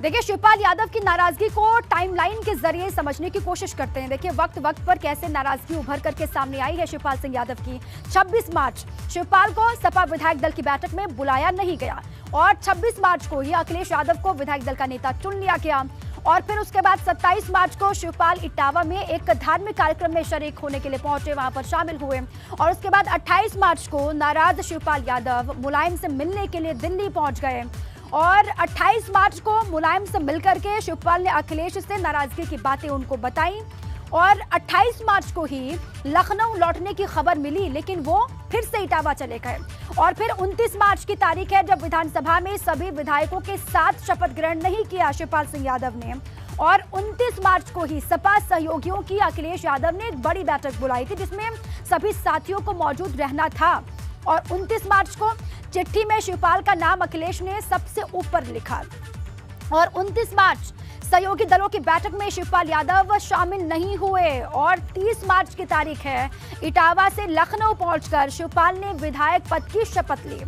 देखिए, शिवपाल यादव की नाराजगी को टाइमलाइन के जरिए समझने की कोशिश करते हैं। देखिए, वक्त वक्त पर कैसे नाराजगी उभर करके सामने आई है शिवपाल सिंह यादव की। 26 मार्च शिवपाल को सपा विधायक दल की बैठक में बुलाया नहीं गया और 26 मार्च को ही अखिलेश यादव को विधायक दल का नेता चुन लिया गया। और फिर उसके बाद 27 मार्च को शिवपाल इटावा में एक धार्मिक कार्यक्रम में शरीक होने के लिए पहुंचे, वहां पर शामिल हुए। और उसके बाद 28 मार्च को नाराज शिवपाल यादव मुलायम से मिलने के लिए दिल्ली पहुंच गए। और 28 मार्च को मुलायम से मिलकर के शिवपाल ने अखिलेश से नाराजगी की बातें उनको बताई। और 28 मार्च को ही लखनऊ लौटने की खबर मिली, लेकिन वो फिर से इटावा चले गए। और फिर 29 मार्च की तारीख है जब विधानसभा में सभी विधायकों के साथ शपथ ग्रहण नहीं किया शिवपाल सिंह यादव ने। और 29 मार्च को ही सपा सहयोगियों की अखिलेश यादव ने एक बड़ी बैठक बुलाई थी जिसमें सभी साथियों को मौजूद रहना था। और 29 मार्च को चिट्ठी में शिवपाल का नाम अखिलेश ने सबसे ऊपर लिखा। और 29 मार्च सहयोगी दलों की बैठक में शिवपाल यादव शामिल नहीं हुए। और 30 मार्च की तारीख है, इटावा से लखनऊ पहुंचकर शिवपाल ने विधायक पद की शपथ ली।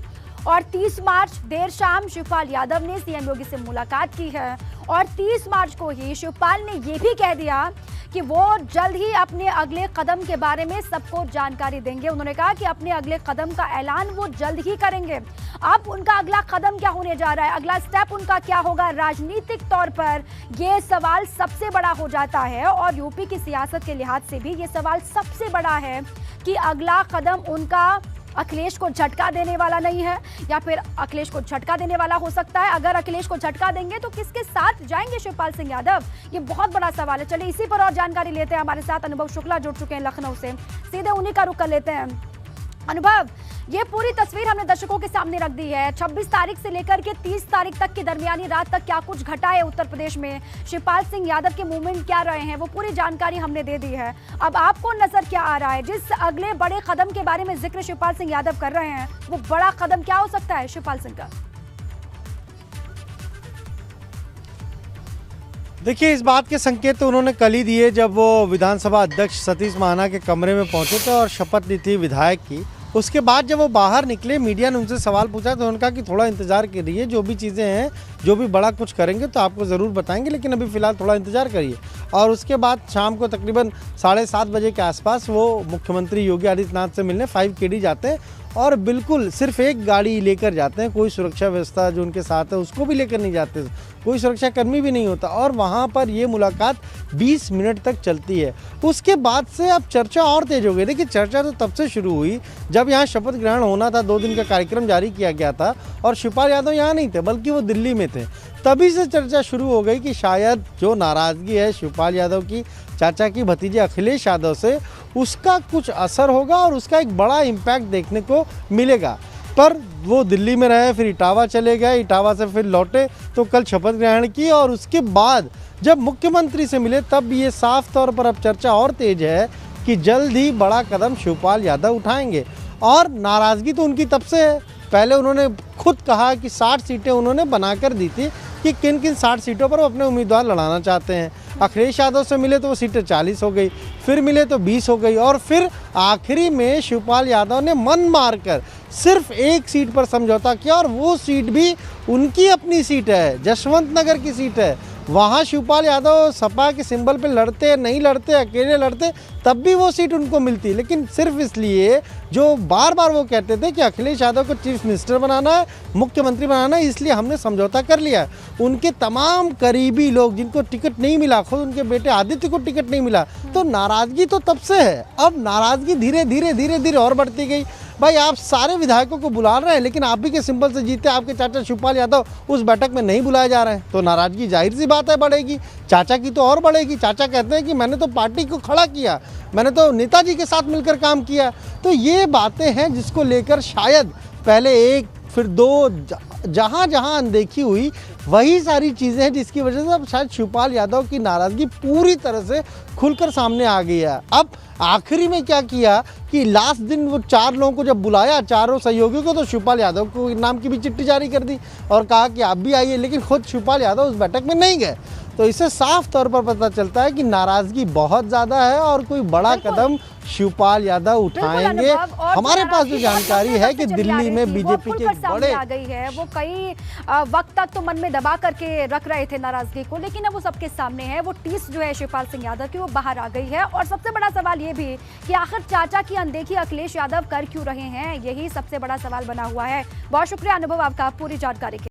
और 30 मार्च देर शाम शिवपाल यादव ने सीएम योगी से मुलाकात की है। और 30 मार्च को ही शिवपाल ने यह भी कह दिया कि वो जल्द ही अपने अगले कदम के बारे में सबको जानकारी देंगे। उन्होंने कहा कि अपने अगले कदम का ऐलान वो जल्द ही करेंगे। अब उनका अगला कदम क्या होने जा रहा है, अगला स्टेप उनका क्या होगा, राजनीतिक तौर पर ये सवाल सबसे बड़ा हो जाता है। और यूपी की सियासत के लिहाज से भी ये सवाल सबसे बड़ा है कि अगला कदम उनका अखिलेश को झटका देने वाला नहीं है या फिर अखिलेश को झटका देने वाला हो सकता है। अगर अखिलेश को झटका देंगे तो किसके साथ जाएंगे शिवपाल सिंह यादव, ये बहुत बड़ा सवाल है। चलिए इसी पर और जानकारी लेते हैं। हमारे साथ अनुभव शुक्ला जुड़ चुके हैं लखनऊ से, सीधे उन्हीं का रुख कर लेते हैं। अनुभव, ये पूरी तस्वीर हमने दर्शकों के सामने रख दी है। 26 तारीख से लेकर के 30 तारीख तक की दरमियानी रात तक क्या कुछ घटा है उत्तर प्रदेश में, शिवपाल सिंह यादव के मूवमेंट क्या रहे हैं, वो पूरी जानकारी हमने दे दी है। अब आपको नजर क्या आ रहा है, जिस अगले बड़े कदम के बारे में जिक्र शिवपाल सिंह यादव कर रहे हैं, वो बड़ा कदम क्या हो सकता है शिवपाल सिंह का? देखिए, इस बात के संकेत तो उन्होंने कल ही दिए जब वो विधानसभा अध्यक्ष सतीश महाना के कमरे में पहुंचे थे और शपथ ली थी विधायक की। उसके बाद जब वो बाहर निकले, मीडिया ने उनसे सवाल पूछा तो उन्होंने कहा कि थोड़ा इंतजार करिए, जो भी चीज़ें हैं, जो भी बड़ा कुछ करेंगे तो आपको ज़रूर बताएंगे, लेकिन अभी फ़िलहाल थोड़ा इंतजार करिए। और उसके बाद शाम को तकरीबन 7:30 बजे के आसपास वो मुख्यमंत्री योगी आदित्यनाथ से मिलने 5KD जाते हैं और बिल्कुल सिर्फ एक गाड़ी लेकर जाते हैं। कोई सुरक्षा व्यवस्था जो उनके साथ है उसको भी लेकर नहीं जाते, कोई सुरक्षाकर्मी भी नहीं होता। और वहाँ पर ये मुलाकात 20 मिनट तक चलती है। उसके बाद से अब चर्चा और तेज हो गई। देखिए, चर्चा तो तब से शुरू हुई जब यहाँ शपथ ग्रहण होना था, 2 दिन का कार्यक्रम जारी किया गया था और शिवपाल यादव यहाँ नहीं थे बल्कि वो दिल्ली में थे। तभी से चर्चा शुरू हो गई कि शायद जो नाराज़गी है शिवपाल यादव की चाचा की भतीजे अखिलेश यादव से, उसका कुछ असर होगा और उसका एक बड़ा इम्पैक्ट देखने को मिलेगा। पर वो दिल्ली में रहे, फिर इटावा चले गए, इटावा से फिर लौटे तो कल शपथ ग्रहण की और उसके बाद जब मुख्यमंत्री से मिले तब ये साफ तौर पर अब चर्चा और तेज है कि जल्द ही बड़ा कदम शिवपाल यादव उठाएंगे। और नाराज़गी तो उनकी तब से है। पहले उन्होंने खुद कहा कि 60 सीटें उन्होंने बनाकर दी थी कि किन किन 60 सीटों पर वो अपने उम्मीदवार लड़ाना चाहते हैं। अखिलेश यादव से मिले तो वो सीटें 40 हो गई, फिर मिले तो 20 हो गई और फिर आखिरी में शिवपाल यादव ने मन मारकर सिर्फ एक सीट पर समझौता किया और वो सीट भी उनकी अपनी सीट है, जसवंत नगर की सीट है। वहाँ शिवपाल यादव सपा के सिंबल पे लड़ते, नहीं लड़ते, अकेले लड़ते, तब भी वो सीट उनको मिलती। लेकिन सिर्फ इसलिए जो बार बार वो कहते थे कि अखिलेश यादव को चीफ मिनिस्टर बनाना है, मुख्यमंत्री बनाना है, इसलिए हमने समझौता कर लिया है। उनके तमाम करीबी लोग जिनको टिकट नहीं मिला, खुद उनके बेटे आदित्य को टिकट नहीं मिला, तो नाराज़गी तो तब से है। अब नाराज़गी धीरे धीरे और बढ़ती गई। भाई, आप सारे विधायकों को बुला रहे हैं लेकिन आप भी के सिंबल से जीते, आपके चाचा शिवपाल यादव उस बैठक में नहीं बुलाए जा रहे हैं, तो नाराज़गी जाहिर सी बात है बढ़ेगी। चाचा की तो और बढ़ेगी। चाचा कहते हैं कि मैंने तो पार्टी को खड़ा किया, मैंने तो नेताजी के साथ मिलकर काम किया। तो ये बातें हैं जिसको लेकर शायद पहले एक फिर 2 जहाँ जहाँ अनदेखी हुई, वही सारी चीज़ें हैं जिसकी वजह से अब शायद शिवपाल यादव की नाराज़गी पूरी तरह से खुलकर सामने आ गई है। अब आखिरी में क्या किया कि लास्ट दिन वो 4 लोगों को जब बुलाया, चारों सहयोगियों को, तो शिवपाल यादव को नाम की भी चिट्ठी जारी कर दी और कहा कि आप भी आइए, लेकिन खुद शिवपाल यादव उस बैठक में नहीं गए। तो इससे साफ तौर पर पता चलता है कि नाराजगी बहुत ज़्यादा है और कोई बड़ा कदम शिवपाल यादव उठाएंगे। हमारे पास जो जानकारी है कि दिल्ली में बीजेपी के बड़े आ गई है, वो कई वक्त तक तो मन में दबा करके रख रहे थे नाराजगी को, लेकिन अब वो सबके सामने है। वो टीस जो है शिवपाल सिंह यादव की, वो बाहर आ गई है। और सबसे बड़ा सवाल ये भी कि आखिर चाचा की अनदेखी अखिलेश यादव कर क्यों रहे हैं, यही सबसे बड़ा सवाल बना हुआ है। बहुत शुक्रिया अनुभव आपका पूरी जानकारी के